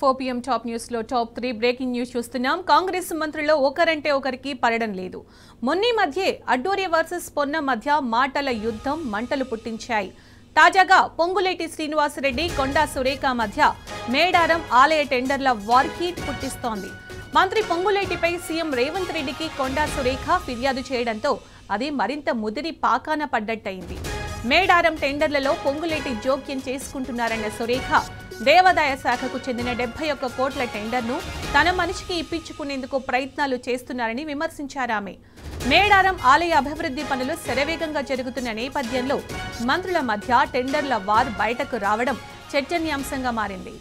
4 PM top news లో top 3 breaking news చూస్తున్నాం. కాంగ్రెస్ మంత్రుల్లో ఒకరంటే ఒకరికి పడడం లేదు. మొన్నీ మధ్య అడ్డూరి వర్సెస్ పొన్న మధ్య మాటల యుద్ధం మంటలు పుట్టించాయి. తాజాగా పొంగులేటి శ్రీనివాసరెడ్డి కొండా సురేఖ మధ్య మేడారం ఆలయ టెండర్ల వార్ హీట్ పుట్టిస్తోంది. మంత్రి పొంగులేటిపై సీఎం రేవంత్ రెడ్డికి కొండా సురేఖ ఫిర్యాదు చేయడంతో అది మరింత ముదిరి పాకాన పడ్డట్టయింది. మేడారం టెండర్లలో పొంగులేటి జోక్యం చేసుకుంటున్నారన్న సురేఖ దేవాదాయ శాఖకు చెందిన 71 కోట్ల టెండర్ను తన మనిషికి ఇప్పించుకునేందుకు ప్రయత్నాలు చేస్తున్నారని విమర్శించారామె. మేడారం ఆలయ అభివృద్ధి పనులు శరవేగంగా జరుగుతున్న నేపథ్యంలో మంత్రుల మధ్య టెండర్ల వార్ బయటకు రావడం చర్చనీయాంశంగా మారింది.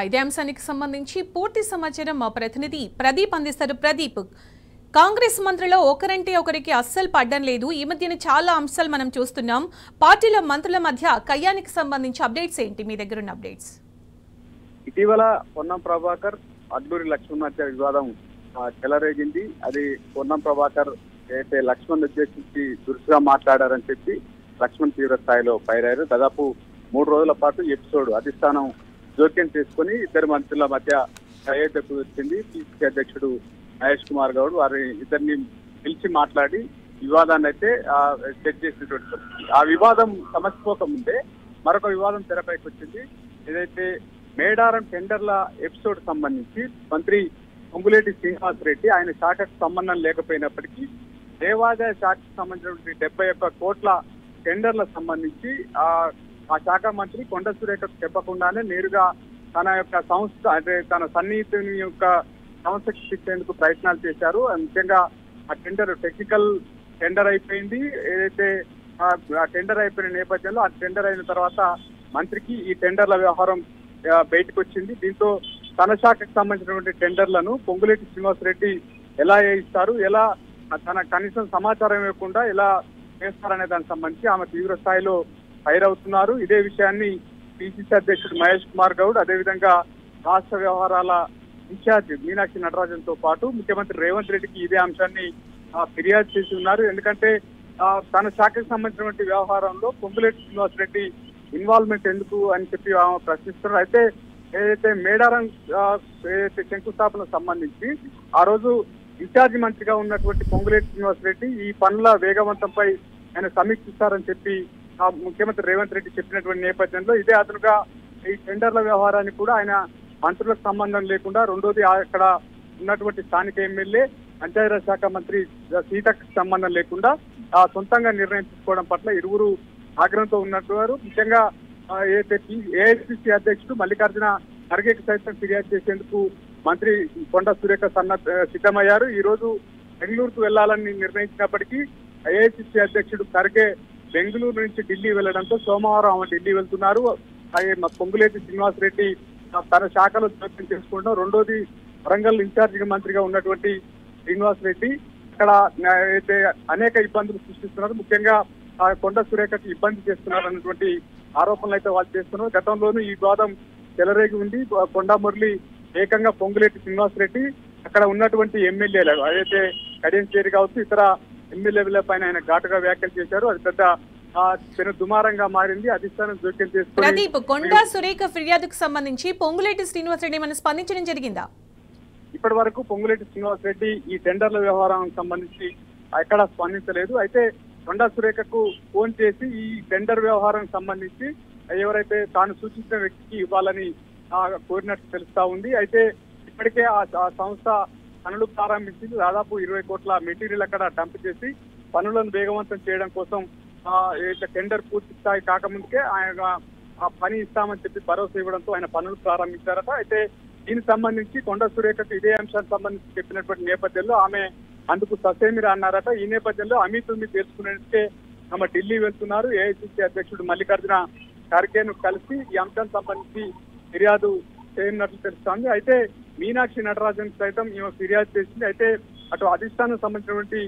ఇదే అంశానికి సంబంధించి పూర్తి సమాచారం మా ప్రతినిధి ప్రదీప్ అందిస్తారు. ప్రదీప్, కాంగ్రెస్ మంత్రులు ఒకరంటే ఒకరికి అస్సలు పడ్డం లేదు. ఈ మధ్యన చాలా అంశాలు మనం చూస్తున్నాం. పార్టీల మంత్రుల మధ్య కయ్యానికి సంబంధించి అప్డేట్స్ ఏంటి? మీ దగ్గర ఉన్న అప్డేట్స్. ఇటీవల పొన్నం ప్రభాకర్ అడ్లూరి లక్ష్మణ్ మధ్య వివాదం చెలరేగింది. అది పొన్నం ప్రభాకర్ అయితే లక్ష్మణ్ ఉద్దేశించి దురుసుగా మాట్లాడారని చెప్పి లక్ష్మణ్ తీవ్ర స్థాయిలో ఫైర్. దాదాపు 3 రోజుల పాటు ఎపిసోడ్ అధిష్టానం జోక్యం చేసుకుని ఇద్దరు మంత్రుల మధ్య సయోధ్య కుదిర్చింది. పిసిసి అధ్యక్షుడు మహేష్ కుమార్ గౌడ్ వారి ఇద్దరిని పిలిచి మాట్లాడి వివాదాన్ని అయితే సెట్ చేసినటువంటి పరిస్థితి. ఆ వివాదం సమసిపోకముందే మరొక వివాదం తెరపైకి వచ్చింది. ఏదైతే మేడారం టెండర్ల ఎపిసోడ్ సంబంధించి మంత్రి పొంగులేటి శ్రీనివాసరెడ్డి ఆయన శాఖకు సంబంధం లేకపోయినప్పటికీ దేవాదాయ శాఖకు సంబంధించినటువంటి 71 కోట్ల టెండర్ల సంబంధించి ఆ శాఖ మంత్రి కొండా సురేఖకు చెప్పకుండానే నేరుగా తన యొక్క సంస్థ అంటే తన సన్నిహితుని యొక్క సంస్థకి ఇచ్చేందుకు ప్రయత్నాలు చేశారు. ముఖ్యంగా ఆ టెండర్ టెక్నికల్ టెండర్ అయిపోయింది. ఏదైతే ఆ టెండర్ అయిపోయిన నేపథ్యంలో ఆ టెండర్ అయిన తర్వాత మంత్రికి ఈ టెండర్ల వ్యవహారం బయటకు వచ్చింది. దీంతో తన శాఖకు సంబంధించినటువంటి టెండర్లను పొంగులేటి శ్రీనివాసరెడ్డి ఎలా వేయిస్తారు, ఎలా తన కనీసం సమాచారం ఇవ్వకుండా ఎలా చేస్తారనే దానికి సంబంధించి ఆమె తీవ్ర స్థాయిలో ఫైర్ అవుతున్నారు. ఇదే విషయాన్ని పిసిసి అధ్యక్షుడు మహేష్ కుమార్ గౌడ్, అదేవిధంగా రాష్ట్ర వ్యవహారాల ఇన్ఛార్జ్ మీనాక్షి నటరాజన్ తో పాటు ముఖ్యమంత్రి రేవంత్ రెడ్డికి ఇదే అంశాన్ని ఫిర్యాదు చేసి ఉన్నారు. ఎందుకంటే తన శాఖకు సంబంధించినటువంటి వ్యవహారంలో పొంగులేటి శ్రీనివాసరెడ్డి ఇన్వాల్వ్మెంట్ ఎందుకు అని చెప్పి ప్రశ్నిస్తున్నారు. అయితే ఏదైతే మేడారం ఏదైతే శంకుస్థాపన సంబంధించి ఆ రోజు ఇన్ఛార్జి మంత్రిగా ఉన్నటువంటి పొంగులేటి శ్రీనివాసరెడ్డి ఈ పనుల వేగవంతంపై ఆయన సమీక్షిస్తారని చెప్పి ముఖ్యమంత్రి రేవంత్ రెడ్డి చెప్పినటువంటి నేపథ్యంలో ఇదే అతనుగా ఈ టెండర్ల వ్యవహారాన్ని కూడా ఆయన మంత్రులకు సంబంధం లేకుండా రెండోది అక్కడ ఉన్నటువంటి స్థానిక ఎమ్మెల్యే పంచాయతీరాజ్ శాఖ మంత్రి సీతకు సంబంధం లేకుండా సొంతంగా నిర్ణయం తీసుకోవడం పట్ల ఇరువురు ఆగ్రహంతో ఉన్నట్టు ముఖ్యంగా ఏఐసిసి అధ్యక్షుడు మల్లికార్జున ఖర్గేకి సైతం ఫిర్యాదు చేసేందుకు మంత్రి కొండా సురేఖ సిద్ధమయ్యారు. ఈ రోజు బెంగళూరుకు వెళ్లాలని నిర్ణయించినప్పటికీ ఏఐసిసి అధ్యక్షుడు ఖర్గే బెంగళూరు నుంచి ఢిల్లీ వెళ్లడంతో సోమవారం ఆమె ఢిల్లీ వెళ్తున్నారు. పొంగులేటి శ్రీనివాసరెడ్డి తన శాఖలో జోక్యం చేసుకుంటాం. రెండోది వరంగల్ ఇన్ఛార్జిగా మంత్రిగా ఉన్నటువంటి శ్రీనివాసరెడ్డి అక్కడ అయితే అనేక ఇబ్బందులు సృష్టిస్తున్నారు. ముఖ్యంగా కొండా సురేఖకి ఇబ్బంది చేస్తున్నారు అన్నటువంటి ఆరోపణలు అయితే వాళ్ళు చేస్తున్నారు. గతంలోనూ ఈ వివాదం చెలరేగి ఉంది. కొండా మురళి ఏకంగా పొంగులేటి శ్రీనివాసరెడ్డి అక్కడ ఉన్నటువంటి ఎమ్మెల్యేలు అదైతే కడియంచేరి కావచ్చు ఇతర ఎమ్మెల్యేల పైన ఆయన ఘాటుగా వ్యాఖ్యలు చేశారు. అది పెద్ద దుమారంగా మారింది. అధిష్టానం జోక్యం చేసుకుని ప్రదీప్, కొండా సురేఖ ఫిర్యాదుకు సంబంధించి పొంగులేటి శ్రీనివాసరెడ్డి మనం స్పందించడం జరిగిందా? ఇప్పటి వరకు పొంగులేటి శ్రీనివాసరెడ్డి ఈ టెండర్ల వ్యవహారానికి సంబంధించి ఎక్కడా స్పందించలేదు. అయితే కొండా సురేఖకు ఫోన్ చేసి ఈ టెండర్ వ్యవహారం సంబంధించి ఎవరైతే తాను సూచించిన వ్యక్తికి ఇవ్వాలని కోరినట్టు తెలుస్తా ఉంది. అయితే ఇప్పటికే ఆ సంస్థ పనులు ప్రారంభించింది. దాదాపు 20 కోట్ల మెటీరియల్ అక్కడ డంప్ చేసి పనులను వేగవంతం చేయడం కోసం టెండర్ పూర్తి స్థాయి కాకముందుకే ఆయన ఆ పని ఇస్తామని చెప్పి భరోసా ఇవ్వడంతో ఆయన పనులు ప్రారంభించారట. అయితే దీనికి సంబంధించి కొండా సురేఖకు ఇదే అంశానికి సంబంధించి చెప్పినటువంటి నేపథ్యంలో ఆమె అందుకు ససేమిరా అన్నారట. ఈ నేపథ్యంలో అమితుల్ని తెలుసుకునేందుకే ఆమె ఢిల్లీ వెళ్తున్నారు. ఏఐసిసి అధ్యక్షుడు మల్లికార్జున ఖర్గేను కలిసి ఈ అంశానికి సంబంధించి ఫిర్యాదు చేయనున్నట్లు తెలుస్తోంది. అయితే మీనాక్షి నటరాజన్ సైతం ఈమె ఫిర్యాదు చేసింది. అయితే అటు అధిష్టానం సంబంధించినటువంటి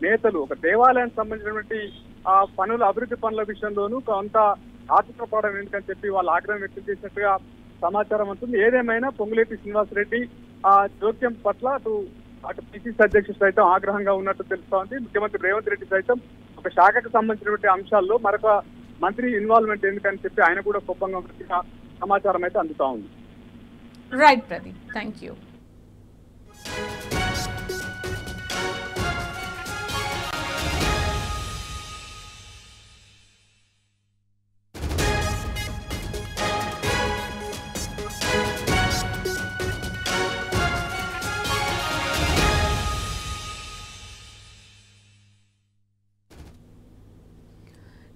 నేతలు ఒక దేవాలయానికి సంబంధించినటువంటి ఆ పనుల అభివృద్ధి పనుల విషయంలోనూ కొంత ఆతృతపడడం ఎందుకని చెప్పి వాళ్ళు ఆగ్రహం వ్యక్తం చేసినట్టుగా సమాచారం ఉంటుంది. ఏదేమైనా పొంగులేటి శ్రీనివాసరెడ్డి ఆ జోక్యం పట్ల అటు పిసిసి అధ్యక్షుడు సైతం ఆగ్రహంగా ఉన్నట్టు తెలుస్తా ఉంది. ముఖ్యమంత్రి రేవంత్ రెడ్డి సైతం ఒక శాఖకు సంబంధించినటువంటి అంశాల్లో మరొక మంత్రి ఇన్వాల్వ్మెంట్ ఎందుకని చెప్పి ఆయన కూడా కోపంగా ఉన్నట్టుగా సమాచారం అయితే అందుతా ఉంది. Right Pradeep, thank you.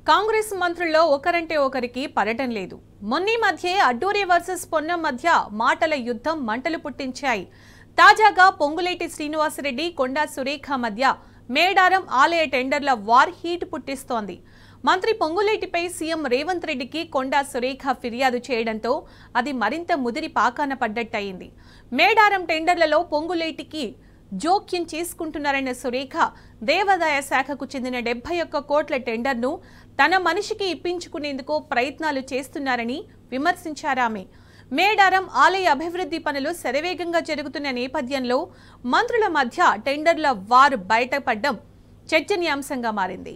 Congress మంత్రుల్లో ఒకరంటే ఒకరికి పడటం లేదు. మొన్నీ మధ్య అడ్డూరి వర్సెస్ పొన్నం మధ్య మాటల యుద్ధం మంటలు పుట్టించాయి. తాజాగా పొంగులేటి శ్రీనివాసరెడ్డి, కొండా సురేఖ మధ్య మేడారం ఆలయ టెండర్ల వార్ హీట్ పుట్టిస్తోంది. మంత్రి పొంగులేటిపై సీఎం రేవంత్ రెడ్డికి కొండా సురేఖ ఫిర్యాదు చేయడంతో అది మరింత ముదిరి పాకాన పడ్డట్టయింది. మేడారం టెండర్లలో పొంగులేటికి జోక్యం చేసుకుంటున్నారన్న సురేఖ దేవాదాయ శాఖకు చెందిన 71 కోట్ల టెండర్ను తన మనిషికి ఇప్పించుకునేందుకు ప్రయత్నాలు చేస్తున్నారని విమర్శించారామె. మేడారం ఆలయ అభివృద్ధి పనులు శరవేగంగా జరుగుతున్న నేపథ్యంలో మంత్రుల మధ్య టెండర్ల వార్ బయటపడడం చర్చనీయాంశంగా మారింది.